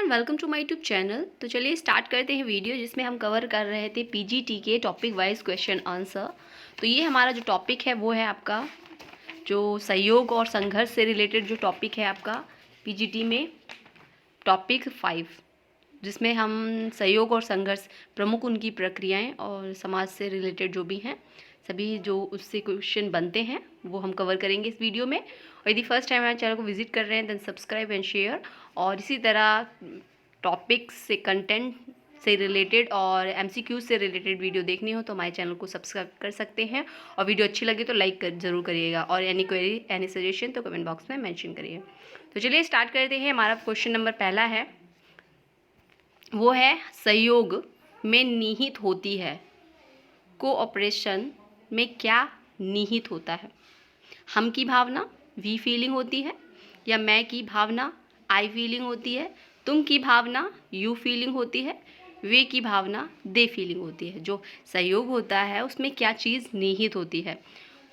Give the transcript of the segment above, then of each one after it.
Everyone, welcome to my YouTube channel. तो चलिए start करते हैं वीडियो जिसमें हम कवर कर रहे थे पीजीटी के टॉपिक वाइज क्वेश्चन आंसर। तो ये हमारा जो टॉपिक है वो है आपका जो सहयोग और संघर्ष से रिलेटेड जो टॉपिक है आपका पीजीटी में टॉपिक 5, जिसमें हम सहयोग और संघर्ष प्रमुख उनकी प्रक्रियाएं और समाज से रिलेटेड जो भी हैं सभी जो उससे क्वेश्चन बनते हैं वो हम कवर करेंगे इस वीडियो में। और यदि फर्स्ट टाइम हमारे चैनल को विजिट कर रहे हैं देन सब्सक्राइब एंड शेयर। और इसी तरह टॉपिक्स से कंटेंट से रिलेटेड और एमसीक्यूज से रिलेटेड वीडियो देखनी हो तो हमारे चैनल को सब्सक्राइब कर सकते हैं। और वीडियो अच्छी लगे तो लाइक ज़रूर करिएगा और एनी क्वेरी एनी सजेशन तो कमेंट बॉक्स में मेंशन करिए। तो चलिए स्टार्ट करते हैं। हमारा क्वेश्चन नंबर पहला है, वो है सहयोग में निहित होती है, कोऑपरेशन में क्या निहित होता है? हम की भावना वी फीलिंग होती है, या मैं की भावना आई फीलिंग होती है, तुम की भावना यू फीलिंग होती है, वे की भावना दे फीलिंग होती है? जो सहयोग होता है उसमें क्या चीज़ निहित होती है?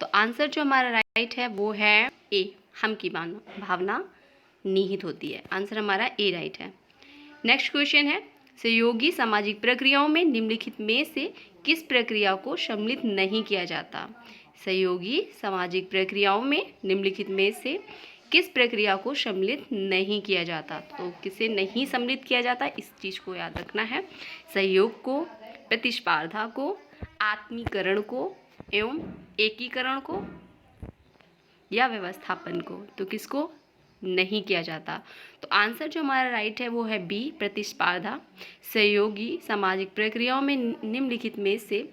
तो आंसर जो हमारा राइट है वो है ए, हम की भावना निहित होती है। आंसर हमारा ए राइट है। नेक्स्ट क्वेश्चन है, सहयोगी सामाजिक प्रक्रियाओं में निम्नलिखित में से किस प्रक्रिया को सम्मिलित नहीं किया जाता? सहयोगी सामाजिक प्रक्रियाओं में निम्नलिखित में से किस प्रक्रिया को सम्मिलित नहीं किया जाता? तो किसे नहीं सम्मिलित किया जाता, इस चीज़ को याद रखना है। सहयोग को, प्रतिस्पर्धा को, आत्मीकरण को एवं एकीकरण को या व्यवस्थापन को। तो किसको नहीं किया जाता? तो आंसर जो हमारा राइट है वो है बी, प्रतिस्पर्धा। सहयोगी सामाजिक प्रक्रियाओं में निम्नलिखित में से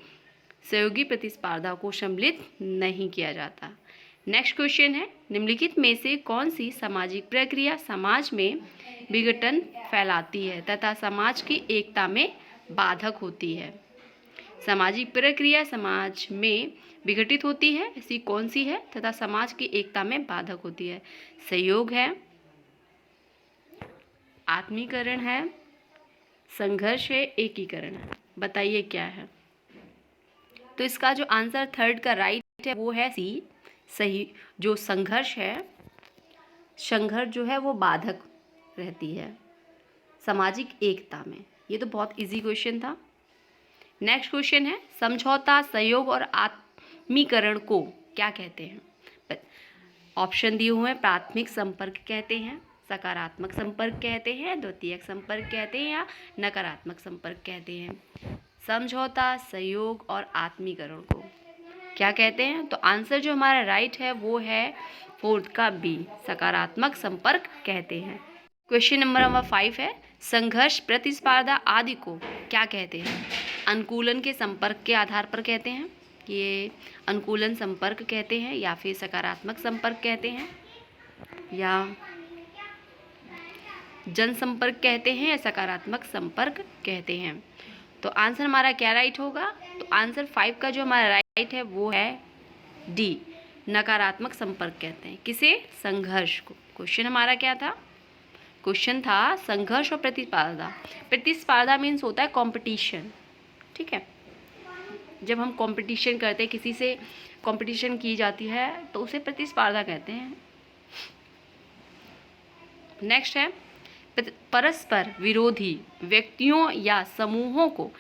सहयोगी प्रतिस्पर्धा को सम्मिलित नहीं किया जाता। नेक्स्ट क्वेश्चन है, निम्नलिखित में से कौन सी सामाजिक प्रक्रिया समाज में विघटन फैलाती है तथा समाज की एकता में बाधक होती है? सामाजिक प्रक्रिया समाज में विघटित होती है, ऐसी कौन सी है तथा समाज की एकता में बाधक होती है? सहयोग है, आत्मीकरण है, संघर्ष है, एकीकरण है। बताइए क्या है? तो इसका जो आंसर थर्ड का राइट है वो है सी, सही। जो संघर्ष है, संघर्ष जो है वो बाधक रहती है सामाजिक एकता में। ये तो बहुत इजी क्वेश्चन था। नेक्स्ट क्वेश्चन है, समझौता, सहयोग और आत्मीकरण को क्या कहते हैं? ऑप्शन दिए हुए हैं, प्राथमिक संपर्क कहते हैं, सकारात्मक संपर्क कहते हैं, द्वितीयक संपर्क कहते हैं या नकारात्मक संपर्क कहते हैं? समझौता, सहयोग और आत्मीकरण को क्या कहते हैं? तो आंसर जो हमारा राइट है वो है फोर्थ का बी, सकारात्मक संपर्क कहते हैं। क्वेश्चन नंबर 5 है, संघर्ष, प्रतिस्पर्धा आदि को क्या कहते हैं? अनुकूलन के संपर्क के आधार पर कहते हैं, ये अनुकूलन संपर्क कहते हैं, या फिर सकारात्मक संपर्क कहते हैं, या जनसंपर्क कहते हैं, या सकारात्मक संपर्क कहते हैं? तो आंसर हमारा क्या राइट होगा? तो आंसर 5 का जो हमारा राइट है वो है डी, नकारात्मक संपर्क कहते हैं। किसे? संघर्ष को। क्वेश्चन हमारा क्या था? क्वेश्चन था संघर्ष और प्रतिस्पर्धा। प्रतिस्पर्धा मीन्स होता है कंपटीशन, ठीक है। जब हम कंपटीशन करते हैं, किसी से कंपटीशन की जाती है तो उसे प्रतिस्पर्धा कहते हैं। नेक्स्ट है, परस्पर विरोधी व्यक्तियों या समूहों को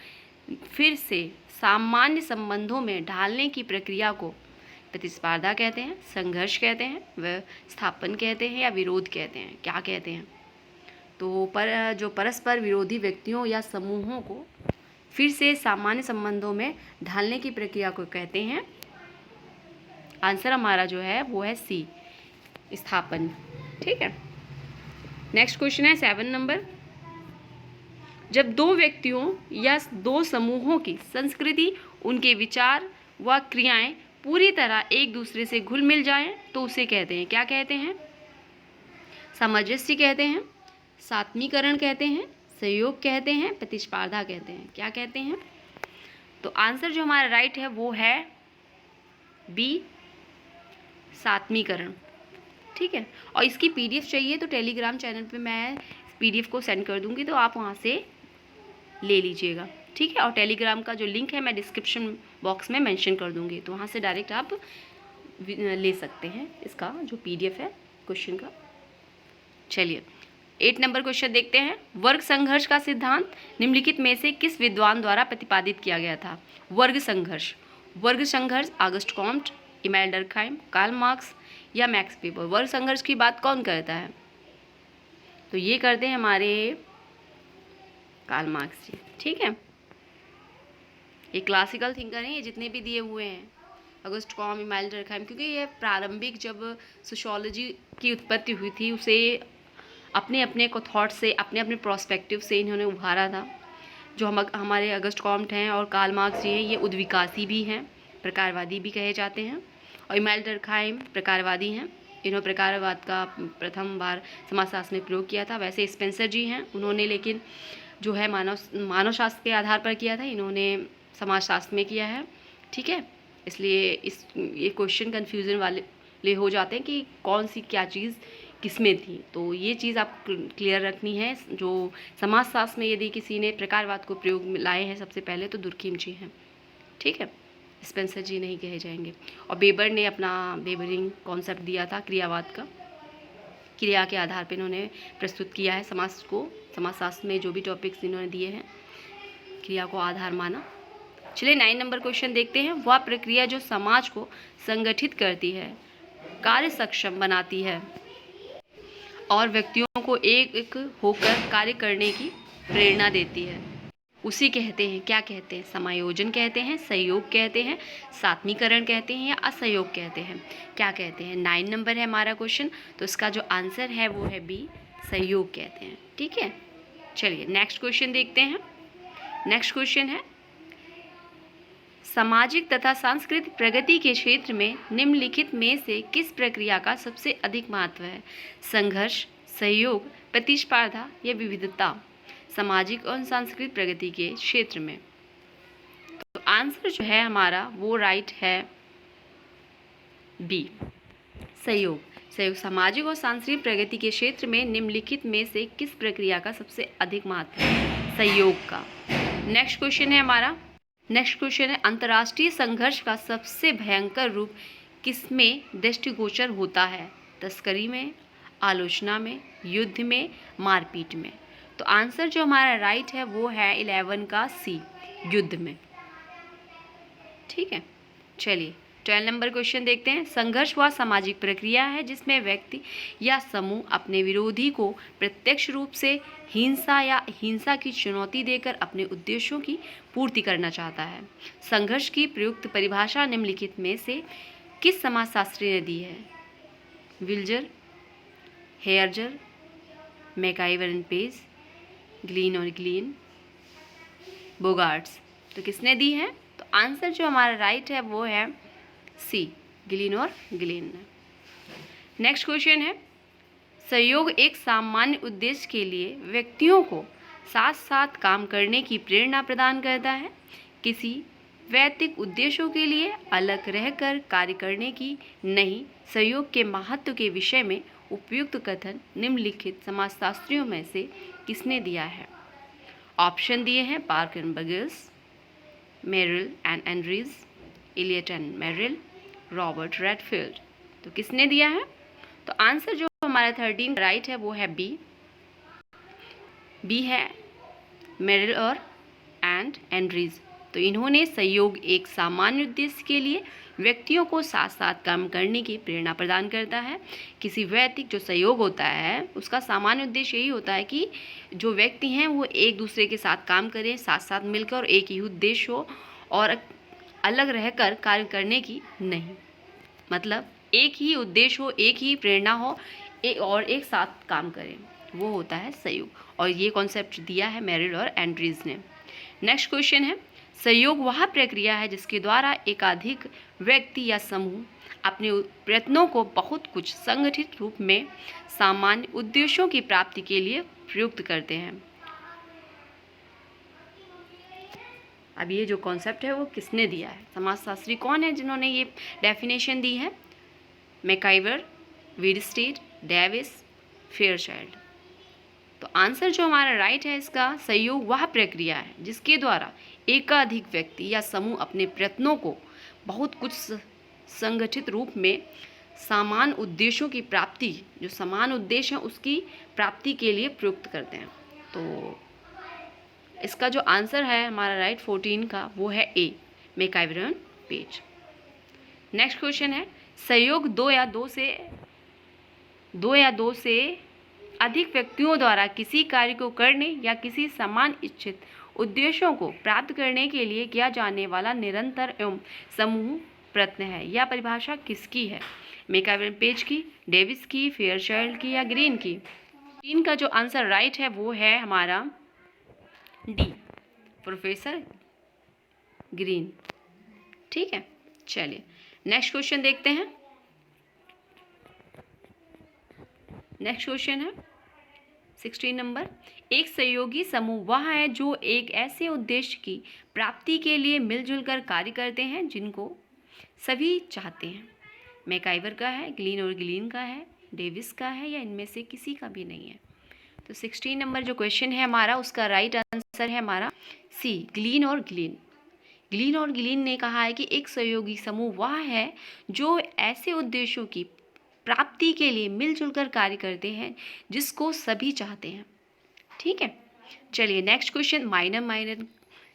फिर से सामान्य संबंधों में ढालने की प्रक्रिया को प्रतिस्पर्धा कहते हैं, संघर्ष कहते हैं, व्यवस्थापन कहते हैं या विरोध कहते हैं? क्या कहते हैं? तो जो परस्पर विरोधी व्यक्तियों या समूहों को फिर से सामान्य संबंधों में ढालने की प्रक्रिया को कहते हैं। आंसर हमारा जो है वो है सी, स्थापन, ठीक है। नेक्स्ट क्वेश्चन है 7 नंबर, जब दो व्यक्तियों या दो समूहों की संस्कृति, उनके विचार व क्रियाएं पूरी तरह एक दूसरे से घुल मिल जाएं तो उसे कहते हैं, क्या कहते हैं? सामंजस्य कहते हैं, सात्मीकरण कहते हैं, सहयोग कहते हैं, प्रतिस्पर्धा कहते हैं? क्या कहते हैं? तो आंसर जो हमारा राइट है वो है बी, सात्मीकरण, ठीक है। और इसकी पीडीएफ चाहिए तो टेलीग्राम चैनल पे मैं पीडीएफ को सेंड कर दूंगी, तो आप वहाँ से ले लीजिएगा, ठीक है। और टेलीग्राम का जो लिंक है मैं डिस्क्रिप्शन बॉक्स में मेंशन कर दूंगी, तो वहाँ से डायरेक्ट आप ले सकते हैं इसका जो पीडीएफ है क्वेश्चन का। चलिए 8 नंबर क्वेश्चन देखते हैं। वर्ग संघर्ष का सिद्धांत निम्नलिखित में से किस विद्वान द्वारा प्रतिपादित किया गया था? वर्ग संघर्ष Auguste Comte, Emmanuel Durkheim, Karl Marx या मैक्स वेबर। वर्ग संघर्ष की बात कौन करता है? तो ये करते हैं हमारे कार्ल मार्क्स जी। ठीक है, ये क्लासिकल थिंकर हैं, ये जितने भी दिए हुए हैं, ऑगस्ट कॉम्ट, इमैनुएल डर्कहाइम, क्योंकि ये प्रारंभिक जब सोशियोलॉजी की उत्पत्ति हुई थी उसे अपने अपने को थॉट से, अपने अपने प्रोस्पेक्टिव से इन्होंने उभारा था। जो हमारे ऑगस्ट कॉम्ट हैं और कार्ल मार्क्स जी हैं, ये उद्विकासी भी हैं, प्रकारवादी भी कहे जाते हैं। और इमैनुएल डर्कहाइम प्रकारवादी हैं। इन्होंने प्रकारवाद का प्रथम बार समाजशास्त्र में प्रयोग किया था। वैसे स्पेंसर जी हैं, उन्होंने लेकिन जो है मानव शास्त्र के आधार पर किया था, इन्होंने समाजशास्त्र में किया है। ठीक है, इसलिए ये क्वेश्चन कन्फ्यूज़न वाले हो जाते हैं कि कौन सी क्या चीज़ किसमें थी। तो ये चीज़ आपको क्लियर रखनी है। जो समाजशास्त्र में यदि किसी ने प्रकारवाद को प्रयोग में लाए हैं सबसे पहले तो दुर्कीम जी हैं। ठीक है, स्पेंसर जी नहीं कहे जाएंगे। और वेबर ने अपना वेबरिंग कॉन्सेप्ट दिया था क्रियावाद का, क्रिया के आधार पर इन्होंने प्रस्तुत किया है समाज को। समाजशास्त्र में जो भी टॉपिक्स इन्होंने दिए हैं क्रिया को आधार माना। चलिए 9 नंबर क्वेश्चन देखते हैं। वह प्रक्रिया जो समाज को संगठित करती है, कार्य सक्षम बनाती है और व्यक्तियों को एक होकर कार्य करने की प्रेरणा देती है, उसी कहते हैं, क्या कहते हैं? समायोजन कहते हैं, सहयोग कहते हैं, सात्मीकरण कहते हैं या असहयोग कहते हैं? क्या कहते हैं? 9 नंबर है हमारा क्वेश्चन, तो इसका जो आंसर है वो है बी, सहयोग कहते हैं। ठीक है, चलिए नेक्स्ट क्वेश्चन देखते हैं। नेक्स्ट क्वेश्चन है, सामाजिक तथा सांस्कृतिक प्रगति के क्षेत्र में निम्नलिखित में से किस प्रक्रिया का सबसे अधिक महत्व है? संघर्ष, सहयोग, प्रतिस्पर्धा या विविधता? सामाजिक और सांस्कृतिक प्रगति के क्षेत्र में तो आंसर जो है हमारा वो राइट है बी, सहयोग। सहयोग सामाजिक और सांस्कृतिक प्रगति के क्षेत्र में निम्नलिखित में से किस प्रक्रिया का सबसे अधिक महत्व है? सहयोग का। नेक्स्ट क्वेश्चन है हमारा, नेक्स्ट क्वेश्चन है, अंतर्राष्ट्रीय संघर्ष का सबसे भयंकर रूप किसमें दृष्टिगोचर होता है? तस्करी में, आलोचना में, युद्ध में, मारपीट में? तो आंसर जो हमारा राइट है वो है 11 का सी, युद्ध में। ठीक है, चलिए 12 नंबर क्वेश्चन देखते हैं। संघर्ष वह सामाजिक प्रक्रिया है जिसमें व्यक्ति या समूह अपने विरोधी को प्रत्यक्ष रूप से हिंसा या हिंसा की चुनौती देकर अपने उद्देश्यों की पूर्ति करना चाहता है। संघर्ष की प्रयुक्त परिभाषा निम्नलिखित में से किस समाजशास्त्री ने दी है? विल्जर, हेयरजर, मैकाइवर एंड पेज, ग्लीन और ग्लीन, बोगार्ट्स? तो किसने दी है? तो आंसर जो हमारा राइट है वो है सी, ग्लीन और ग्लीन। नेक्स्ट क्वेश्चन है, सहयोग एक सामान्य उद्देश्य के लिए व्यक्तियों को साथ साथ काम करने की प्रेरणा प्रदान करता है। किसी वैयक्तिक उद्देश्यों के लिए अलग रहकर कार्य करने की नहीं। सहयोग के महत्व के विषय में उपयुक्त कथन निम्नलिखित समाजशास्त्रियों में से किसने दिया है? ऑप्शन दिए हैं Park and Burgess, Merrill and Andrews, Elliott and Merrill, Robert Redfield. तो किसने दिया है? तो आंसर जो हमारा 13 राइट है वो है बी, बी है मेरिल और एंड्रीज। तो इन्होंने सहयोग एक सामान्य उद्देश्य के लिए व्यक्तियों को साथ साथ काम करने की प्रेरणा प्रदान करता है। किसी वैयक्तिक जो सहयोग होता है उसका सामान्य उद्देश्य यही होता है कि जो व्यक्ति हैं वो एक दूसरे के साथ काम करें, साथ साथ मिलकर, और एक ही उद्देश्य हो और अलग रहकर कार्य करने की नहीं। मतलब एक ही उद्देश्य हो, एक ही प्रेरणा हो, और एक साथ काम करें, वो होता है सहयोग। और ये कॉन्सेप्ट दिया है मेरिल और एंड्रीज ने। नेक्स्ट क्वेश्चन है, सहयोग वह प्रक्रिया है जिसके द्वारा एकाधिक व्यक्ति या समूह अपने प्रयत्नों को बहुत कुछ संगठित रूप में सामान्य उद्देश्यों की प्राप्ति के लिए प्रयुक्त करते हैं। अब ये जो कॉन्सेप्ट है वो किसने दिया है? समाजशास्त्री कौन है जिन्होंने ये डेफिनेशन दी है? MacIver, Bierstedt, Davis, Fairchild. तो आंसर जो हमारा राइट है इसका, सहयोग वह प्रक्रिया है जिसके द्वारा एकाधिक व्यक्ति या समूह अपने प्रयत्नों को बहुत कुछ संगठित रूप में समान उद्देश्यों की प्राप्ति, जो समान उद्देश्य है उसकी प्राप्ति के लिए प्रयुक्त करते हैं। तो इसका जो आंसर है हमारा राइट 14 का वो है ए, मैकइवर पेज। नेक्स्ट क्वेश्चन है सहयोग दो या दो से अधिक व्यक्तियों द्वारा किसी कार्य को करने या किसी समान इच्छित उद्देश्यों को प्राप्त करने के लिए किया जाने वाला निरंतर एवं समूह प्रयत्न है। यह परिभाषा किसकी है? मैकइवर पेज की, डेविस की, फेयरचाइल्ड की या ग्रीन की? ग्रीन का जो आंसर राइट है वो है हमारा डी, प्रोफेसर ग्रीन। ठीक है, चलिए नेक्स्ट क्वेश्चन देखते हैं। नेक्स्ट क्वेश्चन है 16 नंबर। एक सहयोगी समूह वह है जो एक ऐसे उद्देश्य की प्राप्ति के लिए मिलजुल कर कार्य करते हैं जिनको सभी चाहते हैं। मैकइवर का है, ग्रीन और ग्रीन का है, डेविस का है या इनमें से किसी का भी नहीं है? तो 16 नंबर जो क्वेश्चन है हमारा उसका राइट आंसर है हमारा सी, ग्रीन और ग्रीन। ग्रीन और ग्रीन ने कहा है कि एक सहयोगी समूह वह है जो ऐसे उद्देश्यों की प्राप्ति के लिए मिलजुल कर कार्य करते हैं जिसको सभी चाहते हैं। ठीक है, चलिए नेक्स्ट क्वेश्चन। माइनर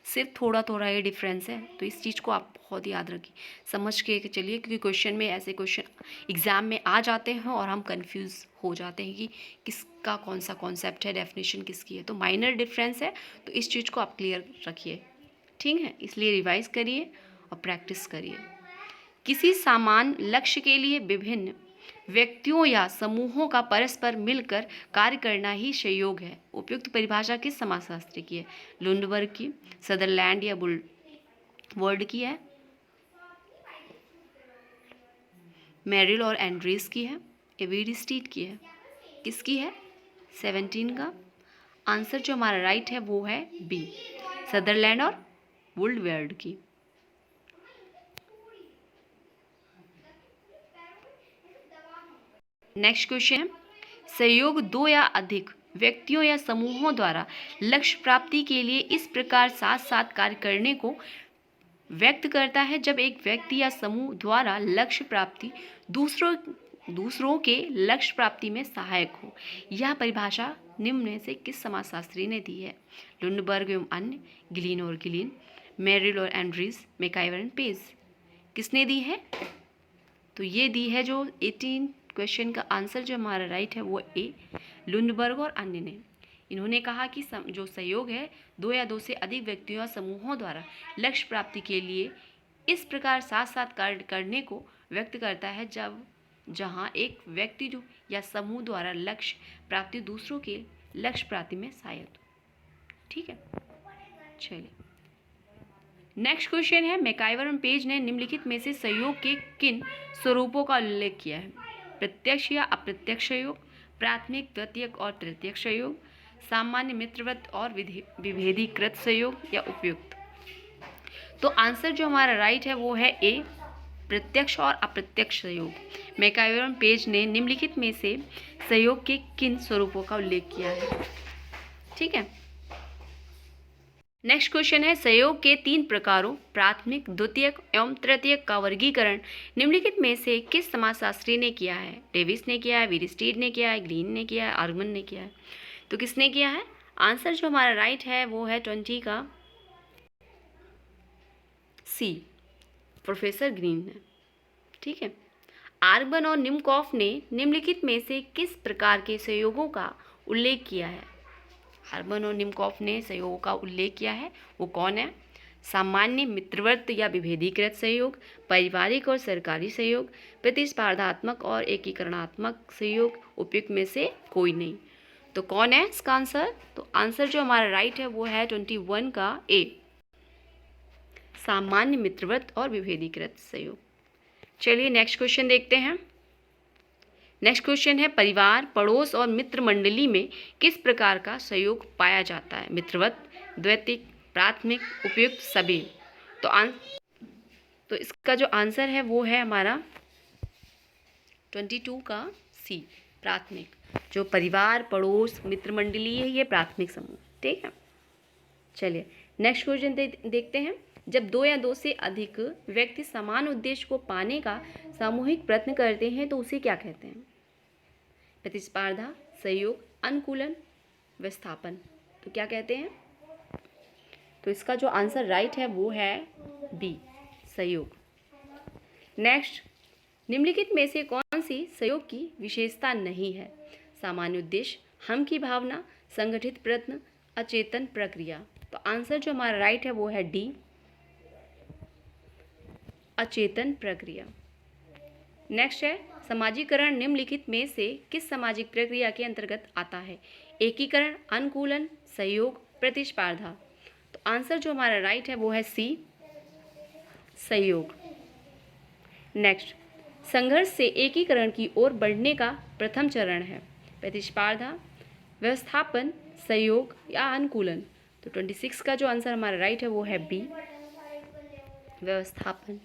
सिर्फ थोड़ा थोड़ा ये डिफरेंस है, तो इस चीज़ को आप बहुत याद रखिए, समझ के चलिए, क्योंकि क्वेश्चन में ऐसे क्वेश्चन एग्जाम में आ जाते हैं और हम कंफ्यूज हो जाते हैं कि किसका कौन सा कॉन्सेप्ट है, डेफिनेशन किसकी है। तो माइनर डिफरेंस है, तो इस चीज़ को आप क्लियर रखिए। ठीक है, इसलिए रिवाइज करिए और प्रैक्टिस करिए। किसी समान लक्ष्य के लिए विभिन्न व्यक्तियों या समूहों का परस्पर मिलकर कार्य करना ही सहयोग है। उपयुक्त परिभाषा किस समाजशास्त्री की है? लुंडबर्ग की, सदरलैंड या वर्ड की है, मेरिल और एंड्रीज की है, एविडस्टीड की है? किसकी है? 17 का आंसर जो हमारा राइट है वो है बी, सदरलैंड और वुल्डवर्ड की। नेक्स्ट क्वेश्चन है सहयोग दो या अधिक व्यक्तियों या समूहों द्वारा लक्ष्य प्राप्ति के लिए इस प्रकार साथ साथ कार्य करने को व्यक्त करता है जब एक व्यक्ति या समूह द्वारा लक्ष्य प्राप्ति दूसरों के लक्ष्य प्राप्ति में सहायक हो। यह परिभाषा निम्न में से किस समाजशास्त्री ने दी है? लुंडबर्ग एवं अन्य, ग्रीन और ग्रीन, मेरिल और एंड्रीज, मैकइवर एंड पेज? किसने दी है? तो ये दी है जो 18 क्वेश्चन का आंसर जो हमारा राइट है वो ए, लुंडबर्ग और अन्य ने। इन्होंने कहा कि जो सहयोग है दो या दो से अधिक व्यक्तियों या समूहों द्वारा लक्ष्य प्राप्ति के लिए इस प्रकार साथ साथ कार्य करने को व्यक्त करता है जहां एक व्यक्ति जो या समूह द्वारा लक्ष्य प्राप्ति दूसरों के लक्ष्य प्राप्ति में सहायक हो। ठीक है, चलिए नेक्स्ट क्वेश्चन है मैकइवर और पेज ने निम्नलिखित में से सहयोग के किन स्वरूपों का उल्लेख किया है? प्रत्यक्ष या अप्रत्यक्ष सहयोग, प्राथमिक, द्वितीयक और तृतीयक सहयोग, सामान्य, मित्रवत और विभेदीकृत सहयोग या उपयुक्त? तो आंसर जो हमारा राइट है वो है ए, प्रत्यक्ष और अप्रत्यक्ष सहयोग। मैकइवर और पेज ने निम्नलिखित में से सहयोग के किन स्वरूपों का उल्लेख किया है? ठीक है, नेक्स्ट क्वेश्चन है सहयोग के 3 प्रकारों प्राथमिक, द्वितीयक एवं तृतीयक का वर्गीकरण निम्नलिखित में से किस समाजशास्त्री ने किया है? डेविस ने किया है, वीरस्टीड ने किया है, ग्रीन ने किया है, आर्गमन ने किया है? तो किसने किया है? आंसर जो हमारा राइट है वो है 20 का सी, प्रोफेसर ग्रीन ने। ठीक है, आर्गमन और निमकॉफ ने निम्नलिखित में से किस प्रकार के सहयोगों का उल्लेख किया है? आर्गमन और निमकॉफ ने सहयोगों का उल्लेख किया है, वो कौन है? सामान्य, मित्रवत या विभेदीकृत सहयोग, पारिवारिक और सरकारी सहयोग, प्रतिस्पर्धात्मक और एकीकरणात्मक सहयोग, उपयुक्त में से कोई नहीं। तो कौन है इसका आंसर? तो आंसर जो हमारा राइट है वो है 21 का ए, सामान्य, मित्रवत और विभेदीकृत सहयोग। चलिए नेक्स्ट क्वेश्चन देखते हैं। नेक्स्ट क्वेश्चन है परिवार, पड़ोस और मित्र मंडली में किस प्रकार का सहयोग पाया जाता है? मित्रवत, द्वैतिक, प्राथमिक, उपयुक्त, सभी? तो इसका जो आंसर है वो है हमारा 22 का सी, प्राथमिक। जो परिवार, पड़ोस, मित्र मंडली है ये प्राथमिक समूह। ठीक है, चलिए नेक्स्ट क्वेश्चन देखते हैं। जब दो या दो से अधिक व्यक्ति समान उद्देश्य को पाने का सामूहिक प्रयत्न करते हैं तो उसे क्या कहते हैं? प्रतिस्पर्धा, सहयोग, अनुकूलन, विस्थापन। तो क्या कहते हैं? तो इसका जो आंसर राइट है वो है बी, सहयोग। नेक्स्ट, निम्नलिखित में से कौन सी सहयोग की विशेषता नहीं है? सामान्य उद्देश्य, हम की भावना, संगठित प्रयत्न, अचेतन प्रक्रिया। तो आंसर जो हमारा राइट है वो है डी, अचेतन प्रक्रिया। नेक्स्ट है, समाजीकरण निम्नलिखित में से किस सामाजिक प्रक्रिया के अंतर्गत आता है? एकीकरण, अनुकूलन, सहयोग, प्रतिस्पर्धा। तो आंसर जो हमारा राइट है वो है सी, सहयोग। नेक्स्ट, संघर्ष से एकीकरण की ओर बढ़ने का प्रथम चरण है? प्रतिस्पर्धा, व्यवस्थापन, सहयोग या अनुकूलन। तो 26 का जो आंसर हमारा राइट है वो है बी, व्यवस्थापन।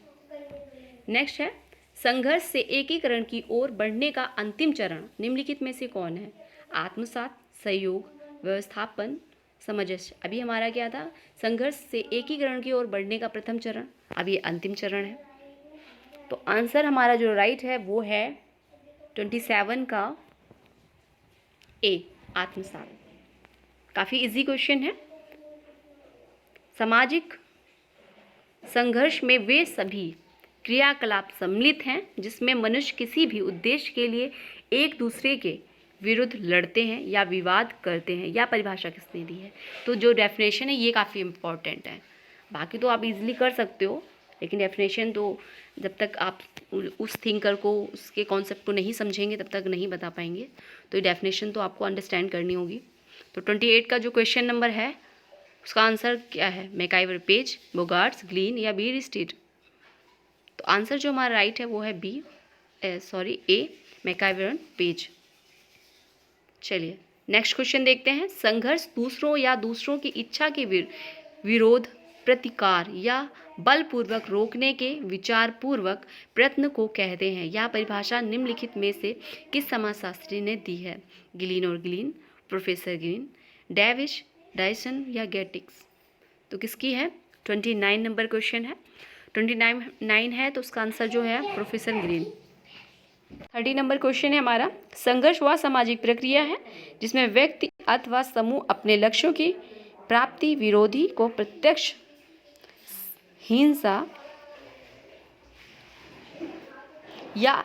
नेक्स्ट है, संघर्ष से एकीकरण की ओर बढ़ने का अंतिम चरण निम्नलिखित में से कौन है? आत्मसात, सहयोग, व्यवस्थापन, सामंजस्य। अभी हमारा क्या था? संघर्ष से एकीकरण की ओर बढ़ने का प्रथम चरण, अब ये अंतिम चरण है। तो आंसर हमारा जो राइट है वो है 27 का ए, आत्मसात। काफ़ी इजी क्वेश्चन है। सामाजिक संघर्ष में वे सभी क्रियाकलाप सम्मिलित हैं जिसमें मनुष्य किसी भी उद्देश्य के लिए एक दूसरे के विरुद्ध लड़ते हैं या विवाद करते हैं। या परिभाषा किसने दी है? तो जो डेफिनेशन है ये काफ़ी इम्पॉर्टेंट है। बाकी तो आप इजीली कर सकते हो, लेकिन डेफिनेशन तो जब तक आप उस थिंकर को, उसके कॉन्सेप्ट को नहीं समझेंगे तब तक नहीं बता पाएंगे। तो ये डेफिनेशन तो आपको अंडरस्टैंड करनी होगी। तो 28 का जो क्वेश्चन नंबर है उसका आंसर क्या है? मैकाइवर, पेज, बोगार्ट्स, ग्लीन या बीर स्ट्रीट। तो आंसर जो हमारा राइट है वो है बी, ए, मैकाइवर, पेज। चलिए नेक्स्ट क्वेश्चन देखते हैं। संघर्ष दूसरों या दूसरों की इच्छा के विरोध, प्रतिकार या बलपूर्वक रोकने के विचारपूर्वक प्रयत्न को कहते हैं। यह परिभाषा निम्नलिखित में से किस समाजशास्त्री ने दी है? ग्लीन और ग्लीन, प्रोफेसर ग्रीन, डेविस, डायसन या गेटिक्स। तो किसकी है? 29 नंबर क्वेश्चन है। 29 है तो उसका आंसर जो है प्रोफेसर ग्रीन। 30 नंबर क्वेश्चन है हमारा। संघर्ष वह सामाजिक प्रक्रिया है जिसमें व्यक्ति अथवा समूह अपने लक्ष्यों की प्राप्ति विरोधी को प्रत्यक्ष हिंसा या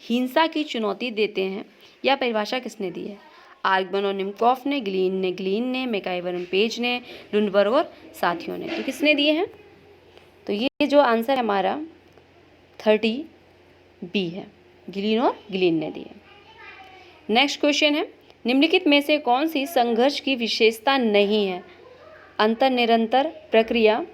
हिंसा की चुनौती देते हैं। यह परिभाषा किसने दी है? आर्गबन और निमकॉफ ने, ग्लीन ने, मैकाइवर और पेज ने, लुंडबर्ग और साथियों ने। तो किसने दिए हैं? तो ये जो आंसर हमारा 30 बी है, ग्लीन और ग्लीन ने दिए। नेक्स्ट क्वेश्चन है, निम्नलिखित में से कौन सी संघर्ष की विशेषता नहीं है? अंतर्निरंतर प्रक्रिया,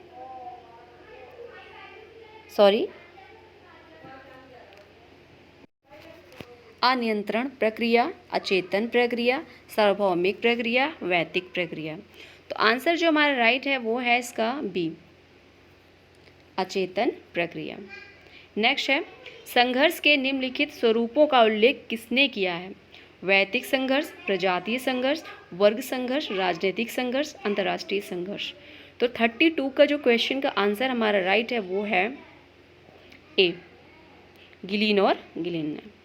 अनियंत्रण प्रक्रिया, अचेतन प्रक्रिया, सार्वभौमिक प्रक्रिया, वैयक्तिक प्रक्रिया। तो आंसर जो हमारा राइट है वो है इसका बी, अचेतन प्रक्रिया। नेक्स्ट है, संघर्ष के निम्नलिखित स्वरूपों का उल्लेख किसने किया है? वैयक्तिक संघर्ष, प्रजातीय संघर्ष, वर्ग संघर्ष, राजनीतिक संघर्ष, अंतर्राष्ट्रीय संघर्ष। तो 32 का जो क्वेश्चन का आंसर हमारा राइट है वो है ए, ग्लीन और ग्लीन ने।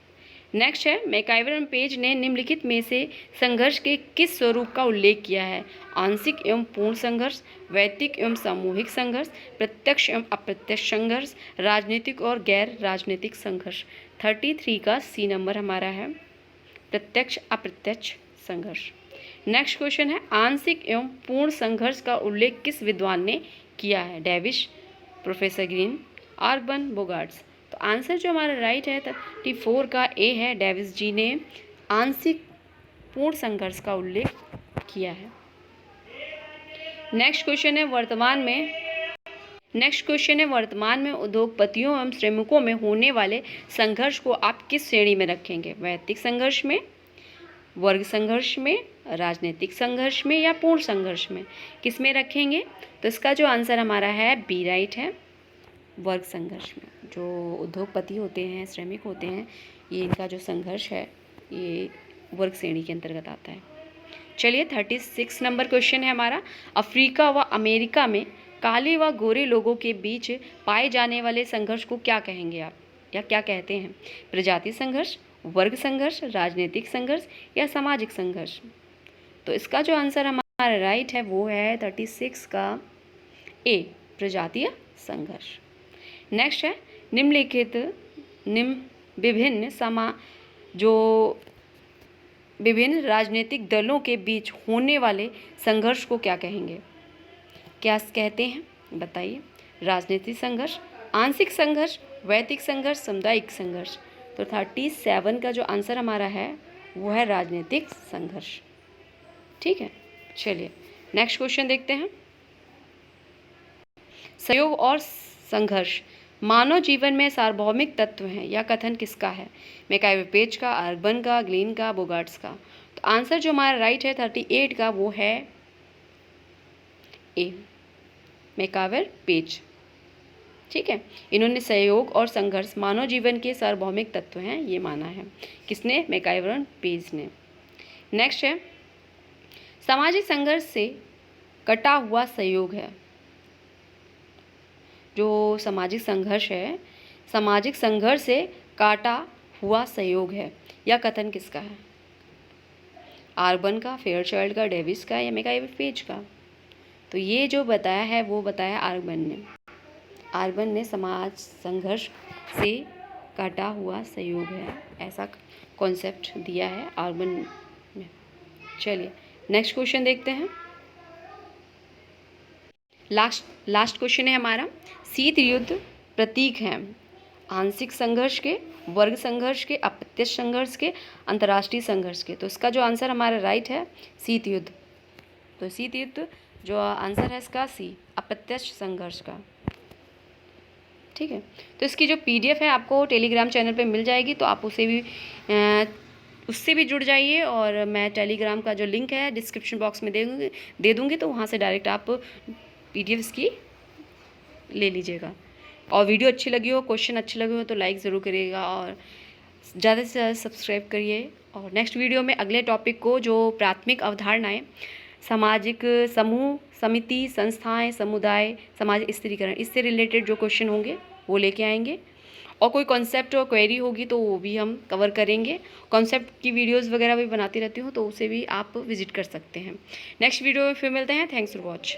नेक्स्ट है, मैकाइवर और पेज ने निम्नलिखित में से संघर्ष के किस स्वरूप का उल्लेख किया है? आंशिक एवं पूर्ण संघर्ष, वैयक्तिक एवं सामूहिक संघर्ष, प्रत्यक्ष एवं अप्रत्यक्ष संघर्ष, राजनीतिक और गैर राजनीतिक संघर्ष। 33 का सी नंबर हमारा है, प्रत्यक्ष अप्रत्यक्ष संघर्ष। नेक्स्ट क्वेश्चन है, आंशिक एवं पूर्ण संघर्ष का उल्लेख किस विद्वान ने किया है? Davis, professor Green, Ogburn, Bogardus. तो आंसर जो हमारा राइट है 34 का ए है, डेविस जी ने आंशिक पूर्ण संघर्ष का उल्लेख किया है। नेक्स्ट क्वेश्चन है, वर्तमान में उद्योगपतियों एवं श्रमिकों में होने वाले संघर्ष को आप किस श्रेणी में रखेंगे? वैयक्तिक संघर्ष में, वर्ग संघर्ष में, राजनीतिक संघर्ष में या पूर्ण संघर्ष में? किस में रखेंगे? तो इसका जो आंसर हमारा है बी राइट है, वर्ग संघर्ष में। जो उद्योगपति होते हैं, श्रमिक होते हैं, ये इनका जो संघर्ष है ये वर्ग श्रेणी के अंतर्गत आता है। चलिए 36 नंबर क्वेश्चन है हमारा। अफ्रीका व अमेरिका में काले व गोरे लोगों के बीच पाए जाने वाले संघर्ष को क्या कहेंगे आप, या क्या कहते हैं? प्रजाति संघर्ष, वर्ग संघर्ष, राजनीतिक संघर्ष या सामाजिक संघर्ष? तो इसका जो आंसर हमारा राइट है वो है 36 का ए, प्रजातीय संघर्ष। नेक्स्ट है निम्नलिखित विभिन्न राजनीतिक दलों के बीच होने वाले संघर्ष को क्या कहेंगे? क्या कहते हैं बताइए? राजनीतिक संघर्ष, आंशिक संघर्ष, वैयक्तिक संघर्ष, सामुदायिक संघर्ष। तो 37 का जो आंसर हमारा है वो है राजनीतिक संघर्ष। ठीक है, चलिए नेक्स्ट क्वेश्चन देखते हैं। सहयोग और संघर्ष मानव जीवन में सार्वभौमिक तत्व हैं, यह कथन किसका है? मैकाइवर पेज का, अर्बन का, ग्लीन का, बोगार्ट्स का? तो आंसर जो हमारा राइट है 38 का वो है ए, मैकाइवर पेज। ठीक है, इन्होंने सहयोग और संघर्ष मानव जीवन के सार्वभौमिक तत्व हैं ये माना है। किसने? मैकाइवर पेज ने। नेक्स्ट है सामाजिक संघर्ष से कटा हुआ सहयोग है। जो सामाजिक संघर्ष है, सामाजिक संघर्ष से काटा हुआ सहयोग है, यह कथन किसका है? अर्बन का, फेयरचाइल्ड का, डेविस का या मैकाइवर पेज का? तो ये जो बताया है वो बताया अर्बन ने। अर्बन ने समाज संघर्ष से काटा हुआ सहयोग है ऐसा कॉन्सेप्ट दिया है अर्बन ने। चलिए नेक्स्ट क्वेश्चन देखते हैं। लास्ट क्वेश्चन है हमारा। शीत युद्ध प्रतीक हैं आंशिक संघर्ष के, वर्ग संघर्ष के, अप्रत्यक्ष संघर्ष के, अंतर्राष्ट्रीय संघर्ष के? तो इसका जो आंसर हमारा राइट है शीत युद्ध। तो शीत युद्ध जो आंसर है इसका सी, अप्रत्यक्ष संघर्ष का। ठीक है, तो इसकी जो PDF है आपको टेलीग्राम चैनल पे मिल जाएगी, तो आप उससे भी जुड़ जाइए। और मैं टेलीग्राम का जो लिंक है डिस्क्रिप्शन बॉक्स में दे दूँगी, तो वहाँ से डायरेक्ट आप PDF इसकी ले लीजिएगा। और वीडियो अच्छी लगी हो, क्वेश्चन अच्छे लगे हो तो लाइक ज़रूर करिएगा और ज़्यादा से ज़्यादा सब्सक्राइब करिए। और नेक्स्ट वीडियो में अगले टॉपिक को जो प्राथमिक अवधारणाएं, सामाजिक समूह, समिति, संस्थाएं, समुदाय, समाज स्थिरीकरण, इससे रिलेटेड जो क्वेश्चन होंगे वो लेके आएंगे। और कोई कॉन्सेप्ट और क्वेरी होगी तो वो भी हम कवर करेंगे। कॉन्सेप्ट की वीडियोस वगैरह भी बनाती रहती हूँ, तो उसे भी आप विजिट कर सकते हैं। नेक्स्ट वीडियो में फिर मिलते हैं। Thanks for watch.